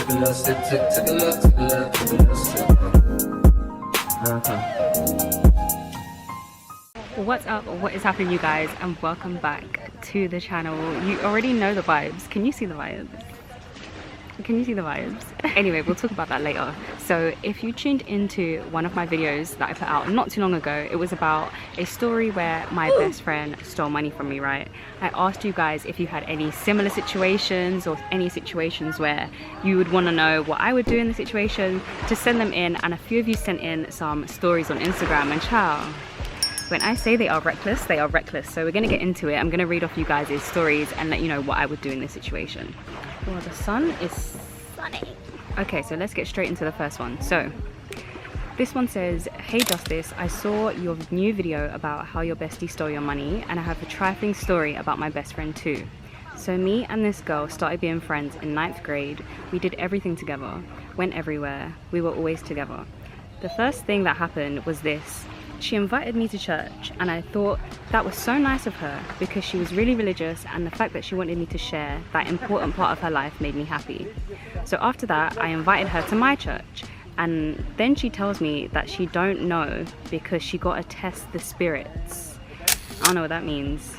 What's up, what is happening, you guys, and welcome back to the channel. You already know the vibes. Can you see the vibes? Can you see the vibes? Anyway, we'll talk about that later. So if you tuned into one of my videos that I put out not too long ago, it was about a story where my best friend stole money from me, right? I asked you guys if you had any similar situations or any situations where you would want to know what I would do in the situation, to send them in, and a few of you sent in some stories on Instagram, and ciao. When I say they are reckless, they are reckless. So we're gonna get into it. I'm gonna read off you guys' stories and let you know what I would do in this situation. Well, the sun is sunny. Okay, so let's get straight into the first one. So this one says, hey Justice, I saw your new video about how your bestie stole your money, and I have a trifling story about my best friend too. So me and this girl started being friends in 9th grade. We did everything together, went everywhere. We were always together. The first thing that happened was this. She invited me to church, and I thought that was so nice of her because she was really religious, and the fact that she wanted me to share that important part of her life made me happy. So after that, I invited her to my church, and then she tells me that she don't know because she got to test the spirits. I don't know what that means.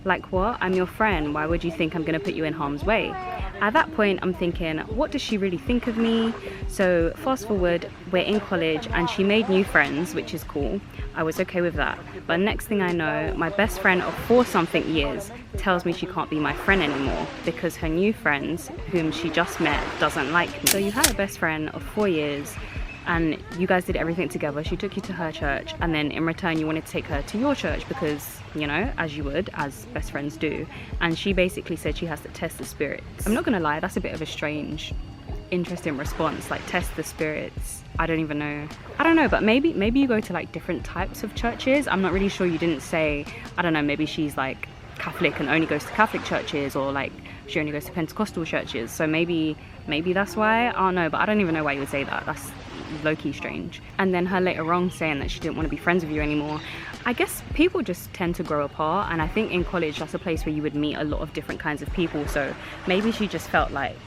Like what? I'm your friend. Why would you think I'm gonna put you in harm's way? At that point, I'm thinking, what does she really think of me? So fast forward, we're in college and she made new friends, which is cool. I was okay with that. But next thing I know, my best friend of 4-something years tells me she can't be my friend anymore because her new friends, whom she just met, doesn't like me. So you had a best friend of 4 years and you guys did everything together. She took you to her church, and then in return you wanted to take her to your church because, you know, as you would, as best friends do. And she basically said she has to test the spirits. I'm not gonna lie, that's a bit of a strange, interesting response. Like, test the spirits. I don't even know. I don't know, but maybe you go to like different types of churches. I'm not really sure. You didn't say. I don't know, maybe she's like Catholic and only goes to Catholic churches, or like she only goes to Pentecostal churches. So maybe that's why. I don't know, but I don't even know why you would say that. That's low-key strange. And then her later on saying that she didn't want to be friends with you anymore. I guess people just tend to grow apart, and I think in college that's a place where you would meet a lot of different kinds of people. So maybe she just felt like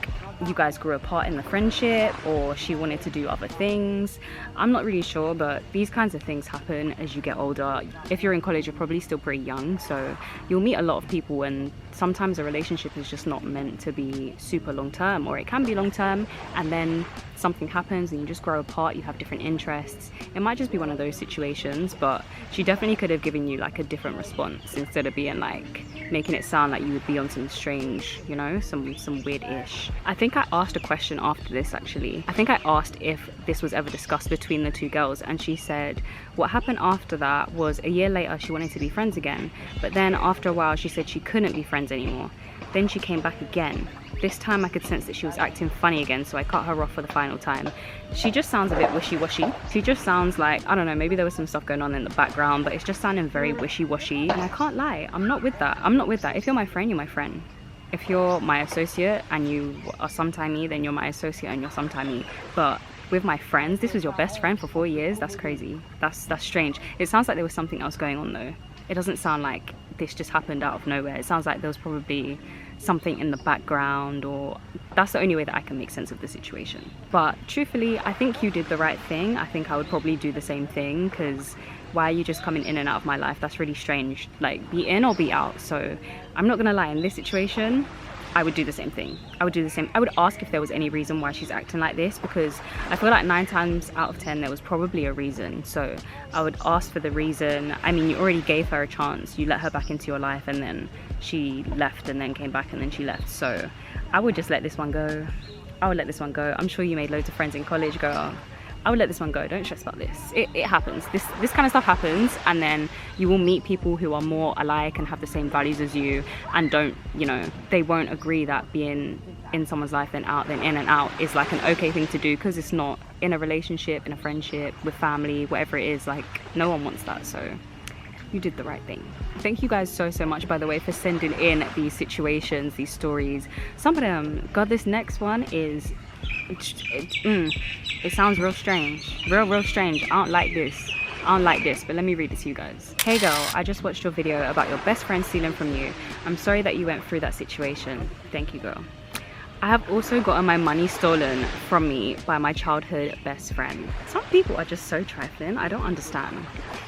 you guys grew apart in the friendship, or she wanted to do other things. I'm not really sure, but these kinds of things happen as you get older. If you're in college, you're probably still pretty young, so you'll meet a lot of people, and sometimes a relationship is just not meant to be super long term, or it can be long term and then something happens and you just grow apart, you have different interests. It might just be one of those situations, but she definitely could have given you like a different response instead of being like making it sound like you would be on some strange, you know, some weird-ish. I think I asked a question after this actually. I think I asked if this was ever discussed between the two girls, and she said what happened after that was a year later she wanted to be friends again, but then after a while she said she couldn't be friends anymore. Then she came back again. This time I could sense that she was acting funny again, so I cut her off for the final time. She just sounds a bit wishy-washy. She just sounds like, I don't know, maybe there was some stuff going on in the background, but it's just sounding very wishy-washy. And I can't lie, I'm not with that. I'm not with that. If you're my friend, you're my friend. If you're my associate and you are sometimey, then you're my associate and you're sometimey. But with my friends, this was your best friend for 4 years? That's crazy. That's strange. It sounds like there was something else going on though. It doesn't sound like this just happened out of nowhere. It sounds like there was probably something in the background, or that's the only way that I can make sense of the situation. But truthfully, I think you did the right thing. I think I would probably do the same thing, because why are you just coming in and out of my life? That's really strange. Like, be in or be out. So I'm not gonna lie, in this situation I would do the same thing. I would do the same. I would ask if there was any reason why she's acting like this, because I feel like 9 times out of 10 there was probably a reason. So I would ask for the reason. I mean, you already gave her a chance. You let her back into your life, and then she left, and then came back, and then she left. So I would just let this one go. I would let this one go. I'm sure you made loads of friends in college, girl. I would let this one go. Don't stress about this. It happens. This kind of stuff happens, and then you will meet people who are more alike and have the same values as you, and don't, you know, they won't agree that being in someone's life then out, then in and out is like an okay thing to do, because it's not. In a relationship, in a friendship, with family, whatever it is, like, no one wants that. So you did the right thing. Thank you guys so much, by the way, for sending in these situations, these stories. Some of them, God, this next one is it sounds real strange, real strange. I don't like this, but let me read it to you guys. Hey girl, I just watched your video about your best friend stealing from you. I'm sorry that you went through that situation. Thank you, girl. I have also gotten my money stolen from me by my childhood best friend. Some people are just so trifling, I don't understand.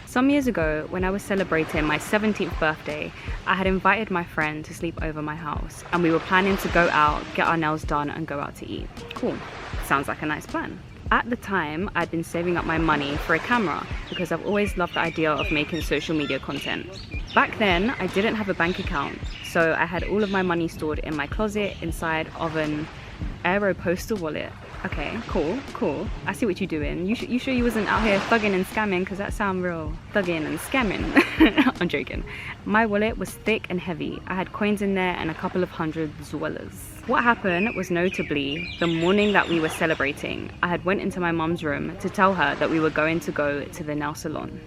Some years ago, when I was celebrating my 17th birthday, I had invited my friend to sleep over my house and we were planning to go out, get our nails done and go out to eat. Cool, sounds like a nice plan. At the time, I'd been saving up my money for a camera because I've always loved the idea of making social media content. Back then, I didn't have a bank account, so I had all of my money stored in my closet inside of an Aeropostale wallet. Okay, cool. I see what you're doing. You sure you wasn't out here thugging and scamming? Because that sound real. Thugging and scamming. I'm joking. My wallet was thick and heavy. I had coins in there and a couple of $100. What happened was notably the morning that we were celebrating, I had went into my mum's room to tell her that we were going to go to the nail salon.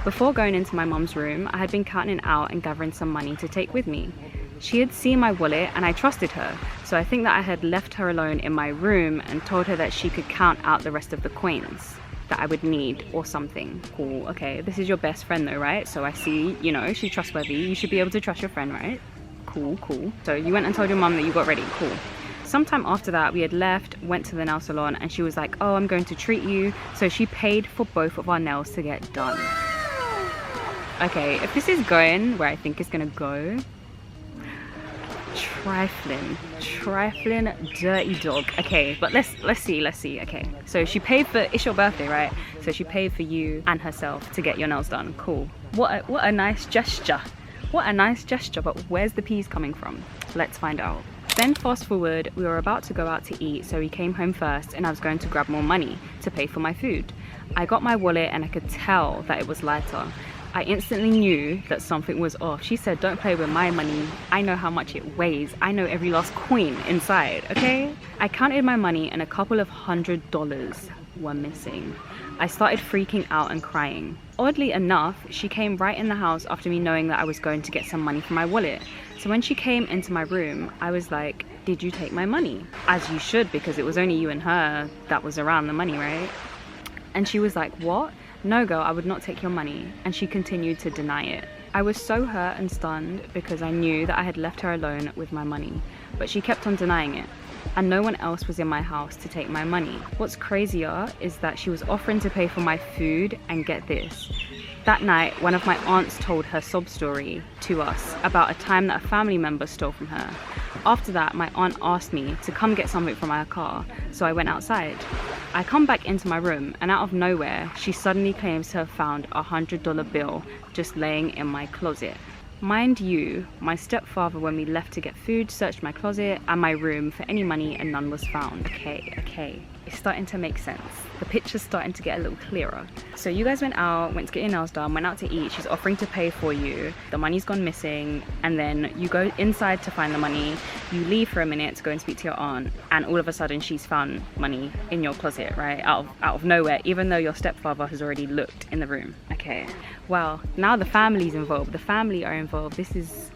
Before going into my mum's room, I had been counting out and gathering some money to take with me. She had seen my wallet and I trusted her, so I think that I had left her alone in my room and told her that she could count out the rest of the coins that I would need or something. Cool, okay, this is your best friend though, right? So I see, you know, she's trustworthy. You should be able to trust your friend, right? Cool. So you went and told your mum that you got ready, cool. Sometime after that, we had left, went to the nail salon and she was like, oh, I'm going to treat you. So she paid for both of our nails to get done. Okay, if this is going where I think it's gonna go, trifling, dirty dog. Okay, but let's see. Okay, so she paid for, it's your birthday, right? So she paid for you and herself to get your nails done. Cool. What a nice gesture. But where's the peas coming from? Let's find out. Then fast forward, we were about to go out to eat, so we came home first and I was going to grab more money to pay for my food. I got my wallet and I could tell that it was lighter. I instantly knew that something was off. She said, don't play with my money. I know how much it weighs. I know every last coin inside, okay? I counted my money and a couple of $100 were missing. I started freaking out and crying. Oddly enough, she came right in the house after me knowing that I was going to get some money from my wallet. So when she came into my room, I was like, did you take my money? As you should, because it was only you and her that was around the money, right? And she was like, what? No girl, I would not take your money. And she continued to deny it. I was so hurt and stunned because I knew that I had left her alone with my money, but she kept on denying it. And no one else was in my house to take my money. What's crazier is that she was offering to pay for my food, and get this. That night, one of my aunts told her sob story to us about a time that a family member stole from her. After that, my aunt asked me to come get something from our car, so I went outside. I come back into my room and out of nowhere, she suddenly claims to have found a $100 bill just laying in my closet. Mind you, my stepfather, when we left to get food, searched my closet and my room for any money and none was found. Okay. It's starting to make sense. The picture's starting to get a little clearer. So you guys went to get your nails done, went out to eat, she's offering to pay for you, the money's gone missing, and then you go inside to find the money, you leave for a minute to go and speak to your aunt, and all of a sudden she's found money in your closet, right? Out of nowhere, even though your stepfather has already looked in the room. Okay. Well, now the family's involved. The family are involved. This is,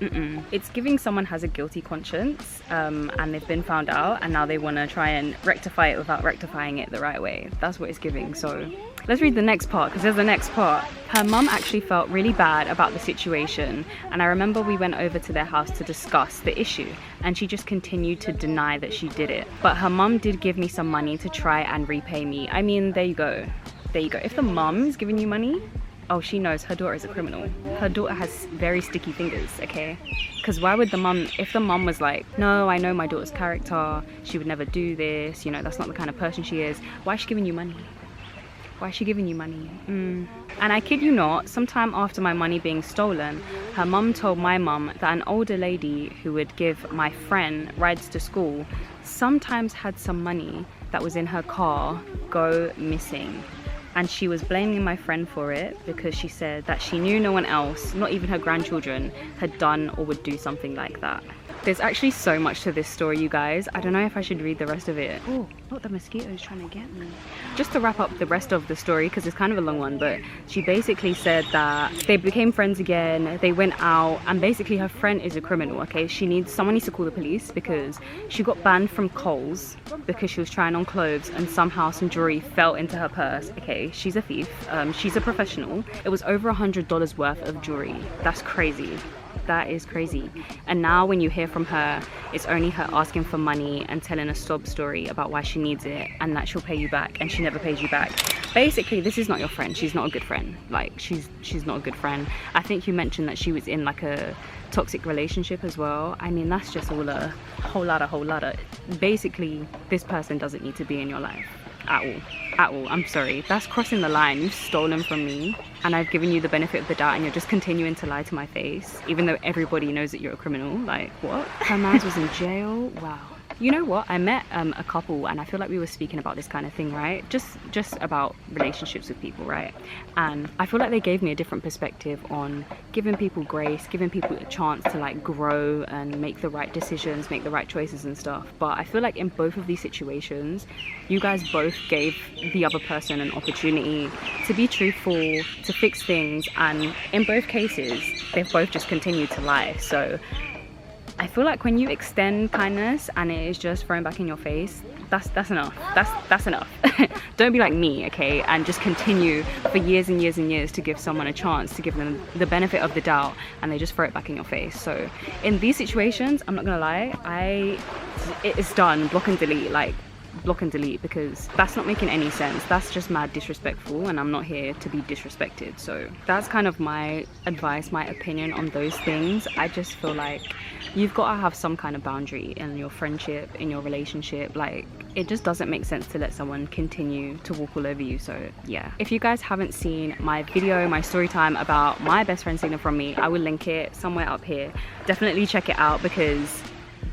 It's giving someone has a guilty conscience, and they've been found out, and now they want to try and rectify it without rectifying it the right way. That's what it's giving. So let's read the next part, because there's the next part. Her mum actually felt really bad about the situation, and I remember we went over to their house to discuss the issue, and she just continued to deny that she did it. But her mum did give me some money to try and repay me. I mean, there you go. If the mum is giving you money, oh, she knows her daughter is a criminal. Her daughter has very sticky fingers, okay? Because why would the mum, if the mum was like, no, I know my daughter's character, she would never do this, you know, that's not the kind of person she is, why is she giving you money? Why is she giving you money? And I kid you not, sometime after my money being stolen, her mum told my mum that an older lady who would give my friend rides to school sometimes had some money that was in her car go missing. And she was blaming my friend for it because she said that she knew no one else, not even her grandchildren, had done or would do something like that. There's actually so much to this story, you guys. I don't know if I should read the rest of it. Oh, not the mosquitoes trying to get me. Just to wrap up the rest of the story, because it's kind of a long one, but she basically said that they became friends again, they went out, and basically her friend is a criminal, okay? Someone needs to call the police because she got banned from Kohl's because she was trying on clothes and somehow some jewelry fell into her purse. Okay, she's a thief, she's a professional. It was over $100 worth of jewelry. That's crazy. that is crazy. And now when you hear from her, it's only her asking for money and telling a sob story about why she needs it and that she'll pay you back, and she never pays you back. Basically, this is not your friend. She's not a good friend. Like, she's not a good friend. I think you mentioned that she was in like a toxic relationship as well. I mean, that's just all a whole lot of basically, this person doesn't need to be in your life at all. I'm sorry, that's crossing the line. You've stolen from me and I've given you the benefit of the doubt, and you're just continuing to lie to my face even though everybody knows that you're a criminal. Like, what? Her man was in jail. Wow. You know what, I met a couple, and I feel like we were speaking about this kind of thing, right? Just about relationships with people, right? And I feel like they gave me a different perspective on giving people grace, giving people a chance to like grow and make the right decisions, make the right choices and stuff. But I feel like in both of these situations, you guys both gave the other person an opportunity to be truthful, to fix things, and in both cases they've both just continued to lie. So I feel like when you extend kindness and it is just thrown back in your face, that's enough. That's enough. Don't be like me, okay, and just continue for years and years and years to give someone a chance, to give them the benefit of the doubt, and they just throw it back in your face. So in these situations, I'm not gonna lie, it's done. Block and delete. Like, block and delete, because that's not making any sense. That's just mad disrespectful, and I'm not here to be disrespected. So that's kind of my advice, my opinion on those things. I just feel like you've got to have some kind of boundary in your friendship, in your relationship. Like, it just doesn't make sense to let someone continue to walk all over you. So yeah, if you guys haven't seen my video, my story time about my best friend stealing from me, I will link it somewhere up here. Definitely check it out, because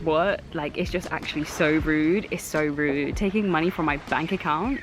what, like, it's just actually so rude. It's so rude. Taking money from my bank account,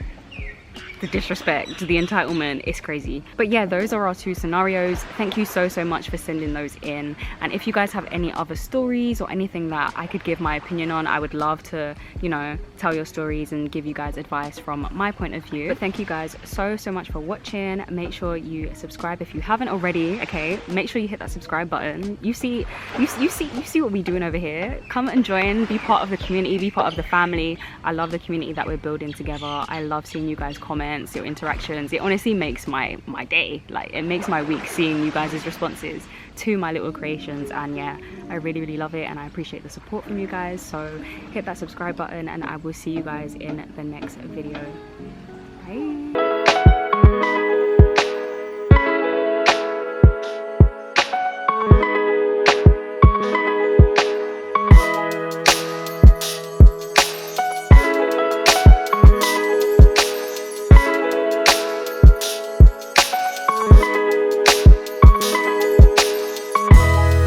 the disrespect, the entitlement, is crazy. But yeah, those are our two scenarios. Thank you so much for sending those in. And if you guys have any other stories or anything that I could give my opinion on, I would love to, you know, tell your stories and give you guys advice from my point of view. But thank you guys so much for watching. Make sure you subscribe if you haven't already, okay? Make sure you hit that subscribe button. You see what we're doing over here. Come and join, be part of the community, be part of the family. I love the community that we're building together. I love seeing you guys comment, your interactions. It honestly makes my day. Like, it makes my week seeing you guys' responses to my little creations. And yeah, I really love it, and I appreciate the support from you guys. So hit that subscribe button, and I will see you guys in the next video. Bye.